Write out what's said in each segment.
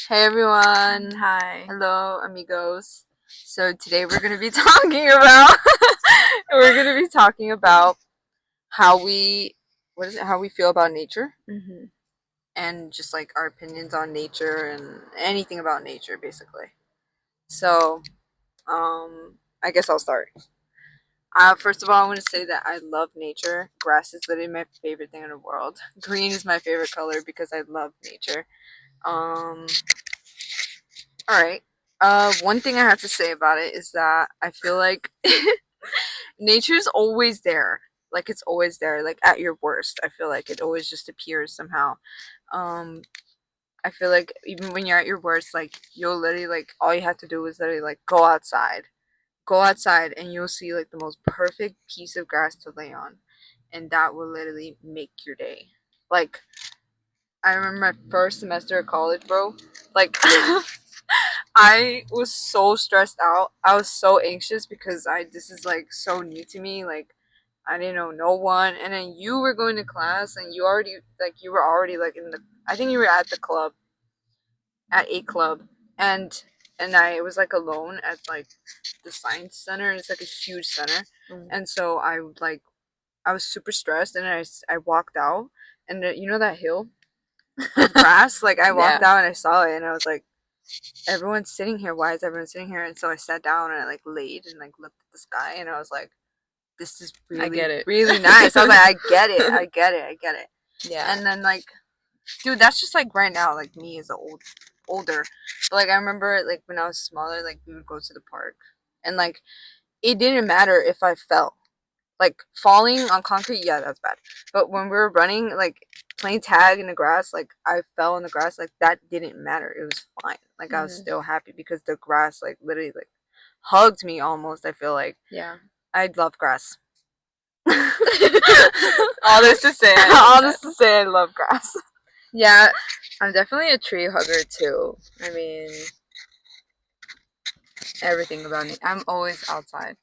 Hey everyone. Hi. Hello, amigos. So today we're going to be talking about how we how we feel about nature hmm and just like our opinions on nature and anything about nature basically. So, I guess I'll start. First of all, I want to say that I love nature. Grass is literally my favorite thing in the world. Green is my favorite color because I love nature. Um, all right. One thing I have to say about it is that I feel like nature's always there. Like it's always there. Like at your worst, I feel like it always just appears somehow. Um, I feel like even when you're at your worst, like you'll literally like all you have to do is literally like go outside, and you'll see like the most perfect piece of grass to lay on, and that will literally make your day. Like I remember my first semester of college, bro. Like I was so stressed out. I was so anxious because I this is like so new to me. Like I didn't know no one, and then you were going to class, and you were already like in the. I think you were at the club, at a club, and I was like alone at like the science center. It's like a huge center, Mm. and so I was super stressed, and I walked out, and you know that hill of grass. Like I walked Yeah, out and I saw it, and I was like, everyone's sitting here. Why is everyone sitting here? And so I sat down and I like laid and like looked at the sky, and I was like, this is I really get it. really nice. I was like, I get it, I get it, I get it. Yeah. And then like, dude, that's just like right now, like me as a older. But like I remember like when I was smaller, like we would go to the park, and like it didn't matter if I fell. Like falling on concrete, yeah, that's bad. But when we were running, like playing tag in the grass, like I fell in the grass, like that didn't matter. It was fine. Like I was hmm still happy because the grass, like literally, like hugged me almost. I feel like Yeah. I love grass. All this to say, I love All that. this to say, I love grass. Yeah, I'm definitely a tree hugger too. I mean, everything about me. I'm always outside.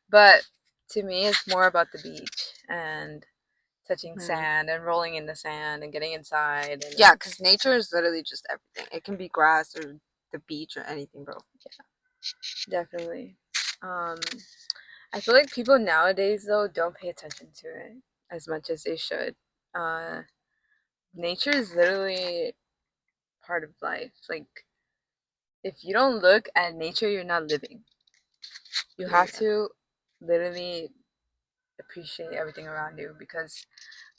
But to me, it's more about the beach and touching Hmm. sand and rolling in the sand and getting inside and Yeah, because nature is literally just everything. It can be grass or the beach or anything, bro. definitely. Um, I feel like people nowadays though don't pay attention to it as much as they should. Uh, Nature is literally part of life. Like if you don't look at nature, you're not living. You have Yeah. to literally appreciate everything around you because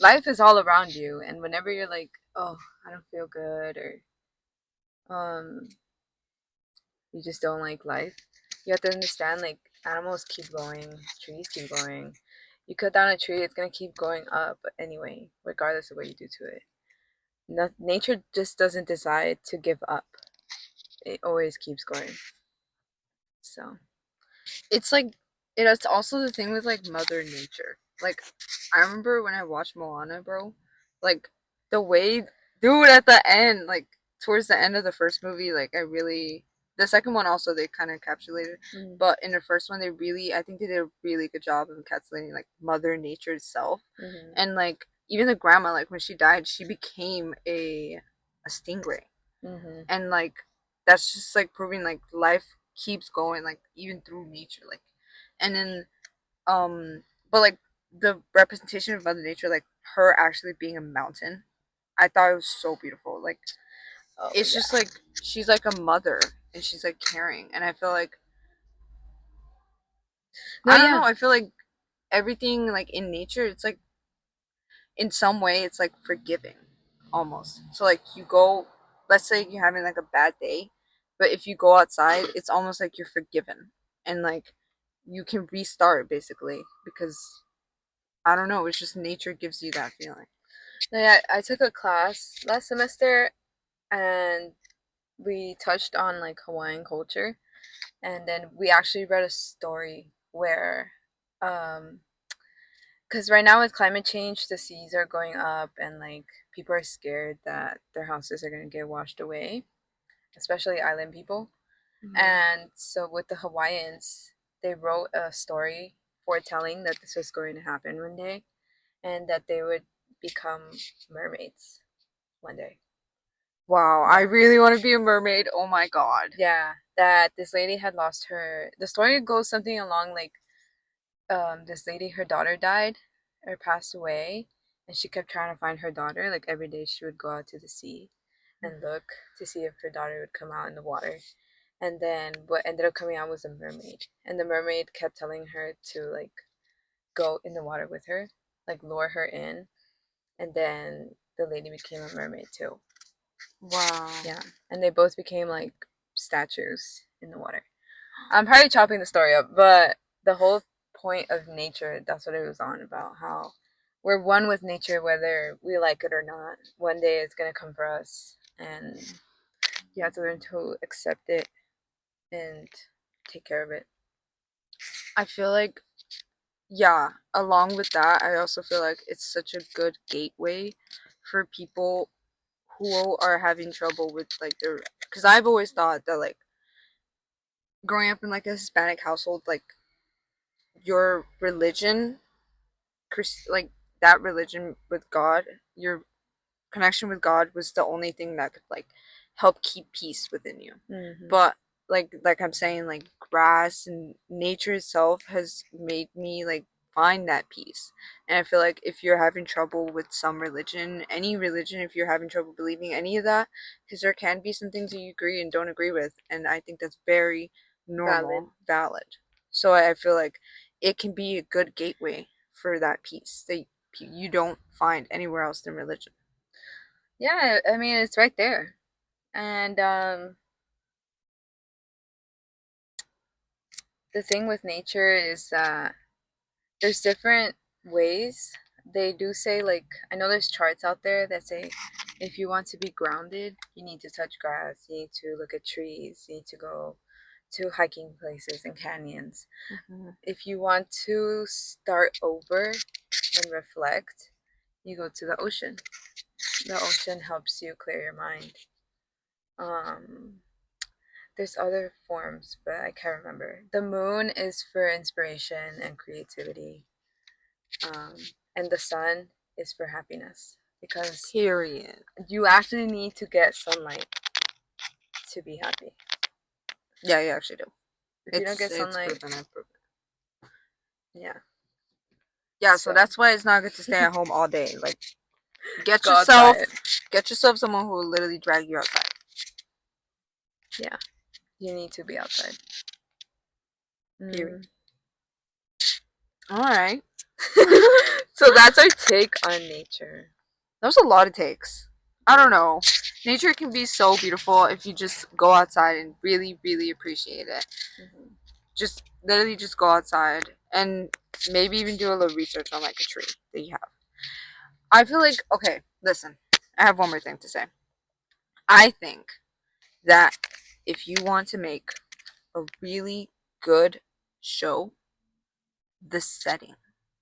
life is all around you. And whenever you're like, oh, I don't feel good, or um, you just don't like life, you have to understand like animals keep going, trees keep going. You cut down a tree, it's gonna keep going up anyway, regardless of what you do to it. No, nature just doesn't decide to give up. It always keeps going. So, It's like it's also the thing with like Mother Nature. Like I remember when I watched Moana, bro. Like the way, dude, at the end, like towards the end of the first movie, like I really. The second one also they kind of encapsulated, mm, but in the first one they really, I think they did a really good job of encapsulating like Mother Nature itself, hmm and like even the grandma, like when she died, she became a stingray, hmm and like that's just like proving like life keeps going, like even through nature, like. And then but like the representation of Mother Nature, like her actually being a mountain, I thought it was so beautiful. Like oh it's yeah. just like she's like a mother, and she's like caring, and I feel like, No, I don't yeah. know, I feel like everything like in nature, it's like in some way it's like forgiving almost. So like you go, let's say you're having like a bad day, but if you go outside, it's almost like you're forgiven, and like you can restart basically, because I don't know, it's just nature gives you that feeling. No, yeah. I took a class last semester, and we touched on like Hawaiian culture, and then we actually read a story where, um, because right now with climate change, the seas are going up, and like people are scared that their houses are gonna get washed away, especially island people. Mhm. And so with the Hawaiians, they wrote a story foretelling that this was going to happen one day and that they would become mermaids one day. Wow, I really want to be a mermaid. Oh my god. Yeah, that this lady had lost her. The story goes something along like this lady, her daughter died or passed away, and she kept trying to find her daughter. Like every day she would go out to the sea and look to see if her daughter would come out in the water. And then what ended up coming out was a mermaid. And the mermaid kept telling her to like go in the water with her, like lure her in. And then the lady became a mermaid too. Wow. Yeah. And they both became like statues in the water. I'm probably chopping the story up, but the whole point of nature, that's what it was on about, how we're one with nature whether we like it or not. One day it's gonna come for us, and you have to learn to accept it and take care of it. I feel like, yeah, along with that, I also feel like it's such a good gateway for people who are having trouble with like their, because I've always thought that like growing up in like a Hispanic household, like your religion, like that religion with God, your connection with God was the only thing that could like help keep peace within you. Mm-hmm. But like I'm saying, like grass and nature itself has made me like find that peace. And I feel like if you're having trouble with some religion, any religion, if you're having trouble believing any of that, because there can be some things that you agree and don't agree with, and I think that's very normal, valid. So I feel like it can be a good gateway for that peace that you don't find anywhere else than religion. Yeah, I mean it's right there, and the thing with nature is that there's different ways. They do say, like, I know there's charts out there that say if you want to be grounded, you need to touch grass, you need to look at trees, you need to go to hiking places and canyons. Mm-hmm. If you want to start over and reflect, you go to the ocean. The ocean helps you clear your mind. Um, there's other forms, but I can't remember. The moon is for inspiration and creativity. Um, and the sun is for happiness because Period. you actually need to get sunlight to be happy. Yeah, you actually do. If you don't get It's sunlight, proven. I've proven. yeah. Yeah, so So that's why it's not good to stay at home all day. Like, get go yourself, outside. get yourself someone who will literally drag you outside. Yeah, you need to be outside. Period. All right. So that's our take on nature. That was a lot of takes. I don't know. Nature can be so beautiful if you just go outside and really, really appreciate it. Mm-hmm. Just literally just go outside and maybe even do a little research on like a tree that you have. I feel like, okay, listen, I have one more thing to say. I think that if you want to make a really good show, the setting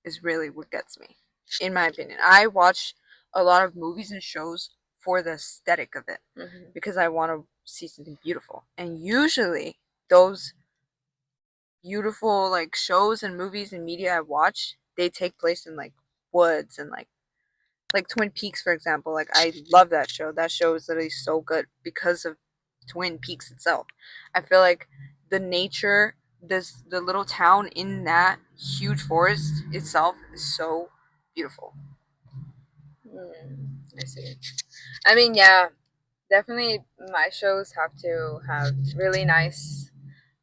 is really what gets me, in my opinion. I watch a lot of movies and shows for the aesthetic of it Mm-hmm. because I want to see something beautiful. And usually, those beautiful like shows and movies and media I watch, they take place in like woods and like Twin Peaks, for example. Like I love that show. That show is literally so good because of Twin Peaks itself. I feel like the nature, the little town in that huge forest itself is so beautiful. I see. I mean, yeah, definitely my shows have to have really nice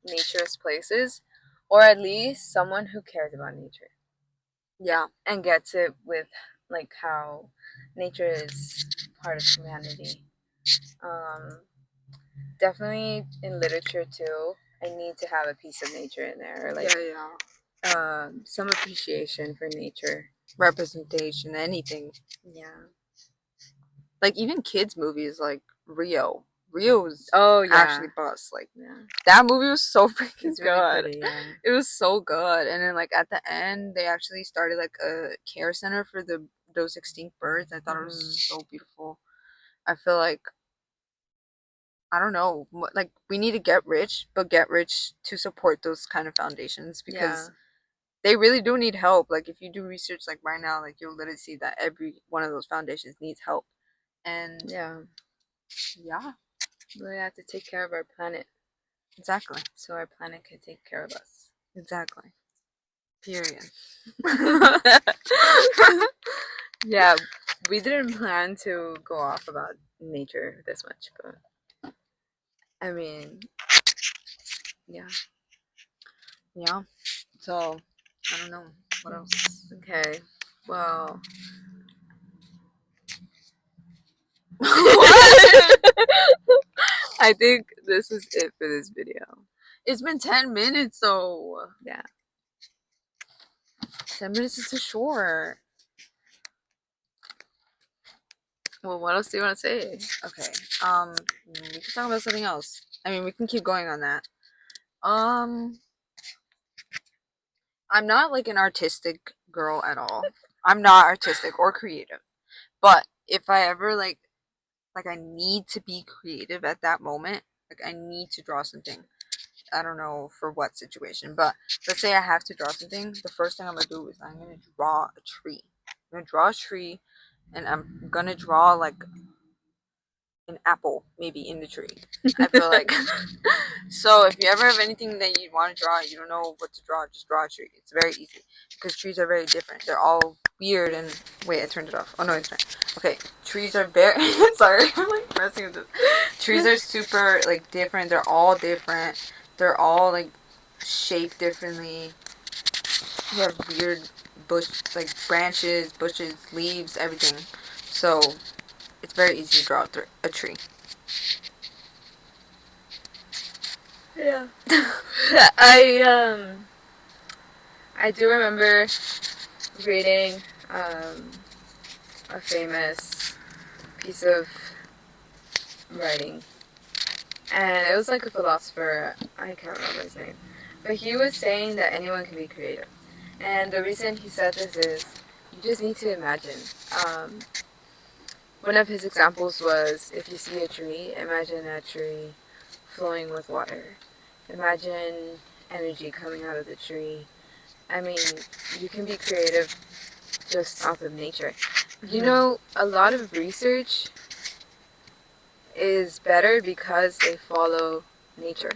nature's places, or at least someone who cares about nature Yeah. and gets it with like how nature is part of humanity. Um, definitely in literature too. I need to have a piece of nature in there, or like some appreciation for nature. Representation, anything. Yeah. Like even kids movies like Rio. Rio's Oh yeah. actually bust. Like Yeah. that movie was so freaking It's really good. pretty. Yeah. It was so good. And then like at the end they actually started like a care center for those extinct birds. I thought it was so beautiful. I feel like I don't know, like we need to get rich, but get rich to support those kind of foundations because they really do need help. Like if you do research like right now, like you'll literally see that every one of those foundations needs help. And Yeah. Yeah, We have to take care of our planet exactly. so our planet can take care of us. Exactly. Period. Yeah, we didn't plan to go off about nature this much, but I mean, yeah. Yeah. So, I don't know. What else? Okay. Well, What? I think this is it for this video. It's been 10 minutes, though. Yeah. 10 minutes is too short. Well, what else do you want to say? Okay. We can talk about something else. I mean, we can keep going on that. Um, I'm not like an artistic girl at all. I'm not artistic or creative. But if I ever like I need to be creative at that moment, like I need to draw something. I don't know for what situation, but let's say I have to draw something. The first thing I'm gonna do is I'm gonna draw a tree. I'm gonna draw a tree, and I'm gonna draw like an apple maybe in the tree. I feel like so if you ever have anything that you want to draw, you don't know what to draw, just draw a tree. It's very easy because trees are very different. They're all weird and wait, I turned it off. Oh no, it's fine. Okay, trees are very sorry, I'm like messing with this. Trees are super like different. They're all different. They're all like shaped differently. You have weird bush like branches, bushes, leaves, everything. So it's very easy to draw a tree. Yeah. I I do remember reading a famous piece of writing, and it was like a philosopher. I can't remember his name, but he was saying that anyone can be creative, and the reason he said this is you just need to imagine. Um, One of his examples was if you see a tree, imagine that tree flowing with water. Imagine energy coming out of the tree. I mean, you can be creative just off of nature. You know, a lot of research is better because they follow nature.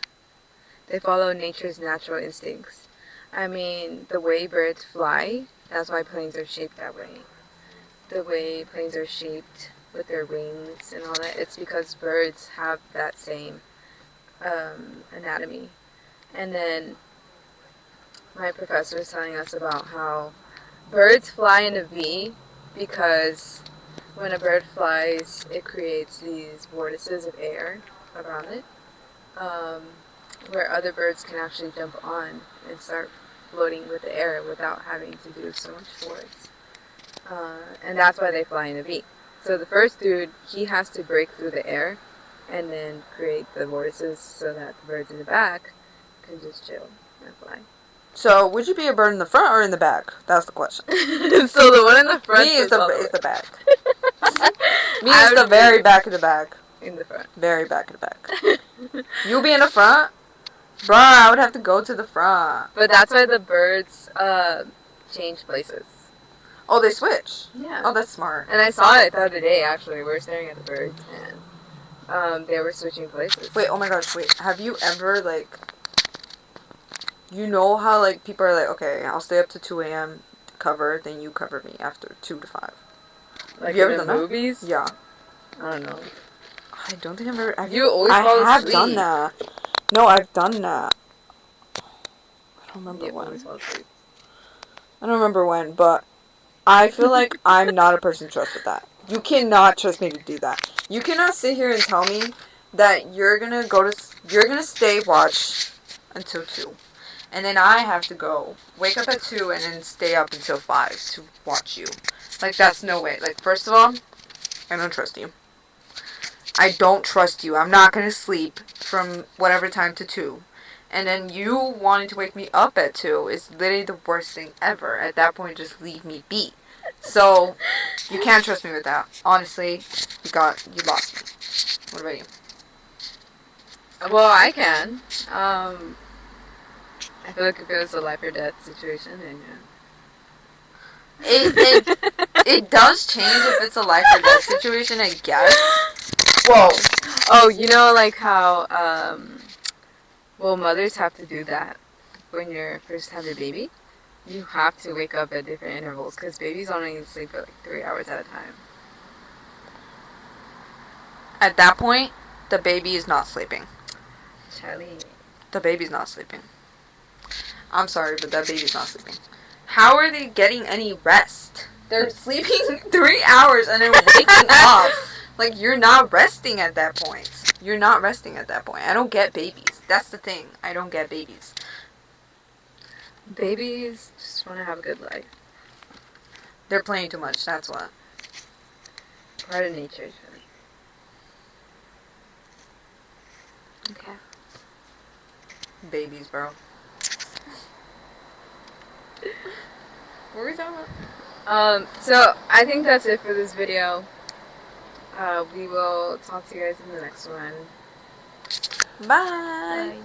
They follow nature's natural instincts. I mean, the way birds fly, that's why planes are shaped that way. The way planes are shaped with their wings and all that, it's because birds have that same anatomy. And then my professor was telling us about how birds fly in a V because when a bird flies, it creates these vortices of air around it, um, where other birds can actually jump on and start floating with the air without having to do so much force. And that's why they fly in a V. So the first dude, he has to break through the air and then create the vortices so that the birds in the back can just chill and fly. So, would you be a bird in the front or in the back? That's the question. So the one in the front Me is is the back. Me is the very back of the back. in the front. Very back of the back. You'll be in the front? Bruh, I would have to go to the front. But that's why the birds change places. Oh, they switch? Yeah. Oh, that's smart. And I saw it the other day, actually. We were staring at the birds, and they were switching places. Wait, oh my gosh, wait. Have you ever, like... You know how, like, people are like, okay, I'll stay up to 2 a.m. cover, then you cover me after 2 to 5. Like have you ever in done the that? movies? Yeah. I don't know. I don't think I've ever... You always fall I have asleep. done that. No, I've done that. I don't remember You when. always fall asleep. I don't remember when, but I feel like I'm not a person to trust with that. You cannot trust me to do that. You cannot sit here and tell me that you're gonna stay watch until 2. And then I have to go wake up at 2 and then stay up until 5 to watch you. Like, that's no way. Like, first of all, I don't trust you. I don't trust you. I'm not gonna sleep from whatever time to 2. And then you wanting to wake me up at 2 is literally the worst thing ever. At that point, just leave me be. So, you can't trust me with that. Honestly, you lost me. What about you? Well, I can. I feel like if it was a life or death situation, then It does change if it's a life or death situation, I guess. Whoa. Oh, you know, like how well, mothers have to do that when you first have your baby. You have to wake up at different intervals because babies only sleep for like 3 hours at a time. At that point, the baby is not sleeping. Charlie. The baby's not sleeping. I'm sorry, but that baby's not sleeping. How are they getting any rest? They're sleeping 3 hours and then waking up. Like, you're not resting at that point. You're not resting at that point. I don't get babies. That's the thing. I don't get babies. Babies just want to have a good life. They're playing too much, that's what. Part of nature, Charlie. Okay. Babies, bro. What were we talking about? So I think that's it for this video. We will talk to you guys in the next one. Bye. Bye.